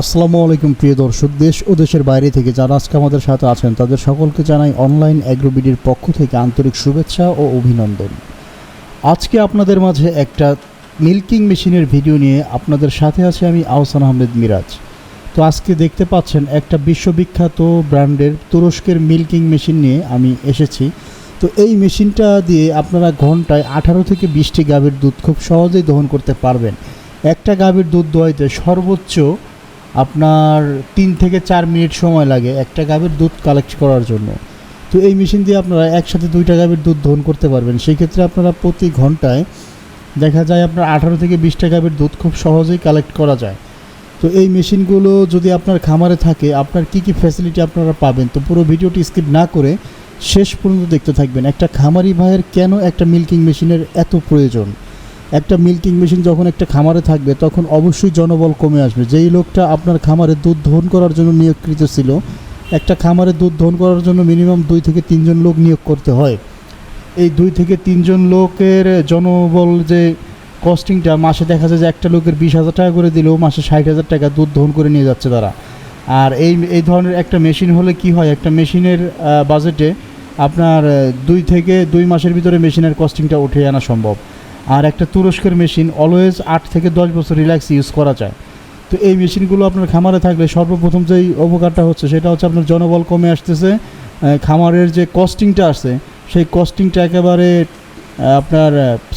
আসসালামু আলাইকুম প্রিয় দর্শক, দেশ ও দেশের বাইরে থেকে যারা আজকে আমাদের সাথে আছেন তাদের সকলকে জানাই অনলাইন অ্যাগ্রোবিডির পক্ষ থেকে আন্তরিক শুভেচ্ছা ও অভিনন্দন। আজকে আপনাদের মাঝে একটা মিল্কিং মেশিনের ভিডিও নিয়ে আপনাদের সাথে আছে আমি আহসান আহমেদ মিরাজ। তো আজকে দেখতে পাচ্ছেন একটা বিশ্ববিখ্যাত ব্র্যান্ডের তুরস্কের মিল্কিং মেশিন নিয়ে আমি এসেছি। তো এই মেশিনটা দিয়ে আপনারা ঘন্টায় 18 থেকে 20টি গাভীর দুধ খুব সহজেই দহন করতে পারবেন। একটা গাভীর দুধ দোয়াইতে সর্বোচ্চ আপনার 3 থেকে 4 মিনিট সময় লাগে একটা গাভীর দুধ কালেক্ট করার জন্য। তো এই মেশিন দিয়ে আপনারা একসাথে 2টা গাভীর দুধ দহন করতে পারবেন। সেই ক্ষেত্রে আপনারা প্রতি ঘন্টায় দেখা যায় আপনার 18 থেকে 20টা গাভীর দুধ খুব সহজেই কালেক্ট করা যায়। তো এই মেশিনগুলো যদি আপনার খামারে থাকে আপনার কি কি ফ্যাসিলিটি আপনারা পাবেন, তো পুরো ভিডিওটি স্কিপ না করে শেষ পর্যন্ত দেখতে থাকবেন। একটা খামারি ভাইয়ের কেন একটা মিল্কিং মেশিনের এত প্রয়োজন। একটা মিল্কিং মেশিন যখন একটা খামারে থাকবে তখন অবশ্যই জনবল কমে আসবে। যেই লোকটা আপনার খামারে দুধ দহন করার জন্য নিয়োগকৃত ছিল, একটা খামারে দুধ দহন করার জন্য মিনিমাম 2 থেকে 3 জন লোক নিয়োগ করতে হয়। এই 2 থেকে 3 জন লোকের জনবল যে কস্টিংটা মাসে দেখা যায় যে একটা লোকের 20,000 টাকা করে দিলেও মাসে 60,000 টাকা দুধ দহন করে নিয়ে যাচ্ছে তারা। আর এই ধরনের একটা মেশিন হলে কি হয়, একটা মেশিনের বাজেটে আপনার 2 মাসের ভিতরে মেশিনের কস্টিংটা উঠে আনা সম্ভব। আর একটা তুরস্কের মেশিন অলওয়েজ 8 থেকে 10 বছর রিল্যাক্স ইউজ করা যায়। তো এই মেশিনগুলো আপনার খামারে থাকলে সর্বপ্রথম যেই উপকারটা হচ্ছে সেটা হচ্ছে আপনার জনবল কমে আসতেছে, খামারের যে কস্টিংটা আসছে সেই কস্টিংটা একেবারে আপনার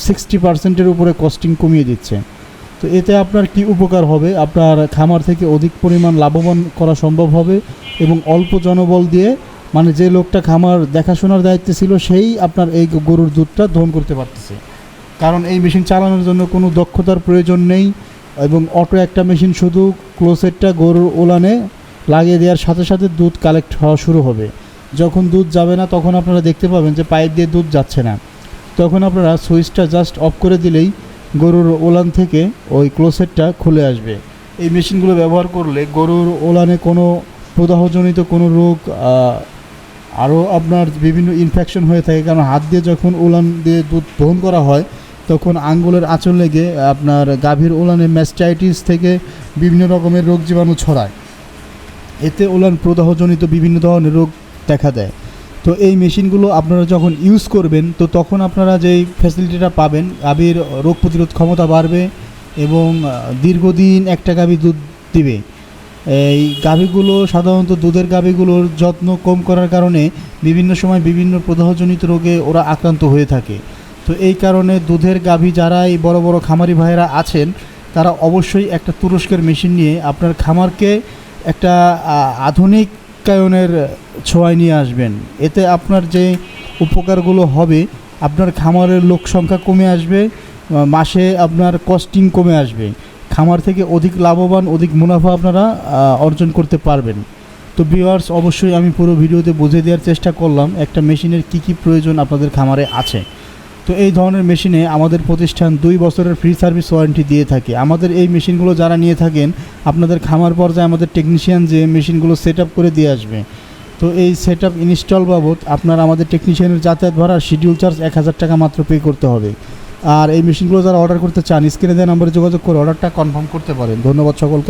60%-এর উপরে কস্টিং কমিয়ে দিচ্ছে। তো এতে আপনার কি উপকার হবে, আপনার খামার থেকে অধিক পরিমাণ লাভবান করা সম্ভব হবে এবং অল্প জনবল দিয়ে মানে যে লোকটা খামার দেখাশোনার দায়িত্বে ছিল সেই আপনার এই গরুর দুধটা দহন করতে পারতেছে। কারণ এই মেশিন চালানোর জন্য কোনো দক্ষতার প্রয়োজন নেই এবং অটো একটা মেশিন, শুধু ক্লোসেটটা গরুর ওলানে লাগিয়ে দেওয়ার সাথে সাথে দুধ কালেক্ট হওয়া শুরু হবে। যখন দুধ যাবে না তখন আপনারা দেখতে পাবেন যে পাইপ দিয়ে দুধ যাচ্ছে না, তখন আপনারা সুইচটা জাস্ট অফ করে দিলেই গরুর ওলান থেকে ওই ক্লোসেটটা খুলে আসবে। এই মেশিনগুলো ব্যবহার করলে গরুর ওলানে কোনো প্রদাহজনিত কোনো রোগ আরও আপনার বিভিন্ন ইনফেকশন হয়ে থাকে, কারণ হাত দিয়ে যখন ওলান দিয়ে দুধ দহন করা হয় তখন আঙ্গুলের আঁচল লেগে আপনার গাভীর ওলানে ম্যাস্টাইটিস থেকে বিভিন্ন রকমের রোগ জীবাণু ছড়ায়, এতে ওলান প্রদাহজনিত বিভিন্ন ধরনের রোগ দেখা দেয়। তো এই মেশিনগুলো আপনারা যখন ইউজ করবেন তো তখন আপনারা যেই ফ্যাসিলিটিটা পাবেন, গাভীর রোগ প্রতিরোধ ক্ষমতা বাড়বে এবং দীর্ঘদিন একটা গাভী দুধ দিবে। এই গাভীগুলো সাধারণত দুধের গাভীগুলোর যত্ন কম করার কারণে বিভিন্ন সময় বিভিন্ন প্রদাহজনিত রোগে ওরা আক্রান্ত হয়ে থাকে। তো এই কারণে দুধের গাভী যারা এই বড় বড় খামারি ভাইয়েরা আছেন তারা অবশ্যই একটা তুরস্কের মেশিন নিয়ে আপনার খামারকে একটা আধুনিকায়নের ছোঁয়ায় নিয়ে আসবেন। এতে আপনার যে উপকারগুলো হবে, আপনার খামারের লোক সংখ্যা কমে আসবে, মাসে আপনার কস্টিং কমে আসবে, খামার থেকে অধিক লাভবান অধিক মুনাফা আপনারা অর্জন করতে পারবেন। তো ভিউয়ার্স, অবশ্যই আমি পুরো ভিডিওতে বুঝিয়ে দেওয়ার চেষ্টা করলাম একটা মেশিনের কি কি প্রয়োজন আপনাদের খামারে আছে। তো এই ধরনের মেশিনে আমাদের প্রতিষ্ঠান 2 বছরের ফ্রি সার্ভিস ওয়ারেন্টি দিয়ে থাকে। আমাদের এই মেশিনগুলো যারা নিয়ে থাকেন আপনাদের খামার পর্যায়ে আমাদের টেকনিশিয়ান যে মেশিনগুলো সেট আপ করে দিয়ে আসবে। তো এই সেট আপ ইনস্টল বাবদ আপনার আমাদের টেকনিশিয়ানের যাতায়াত ভাড়া শিডিউল চার্জ 1000 টাকা মাত্র পে করতে হবে। আর এই মেশিনগুলো যারা অর্ডার করতে চান স্ক্রিনে দেওয়া নম্বরে যোগাযোগ করে অর্ডারটা কনফার্ম করতে পারেন। ধন্যবাদ সকলকে।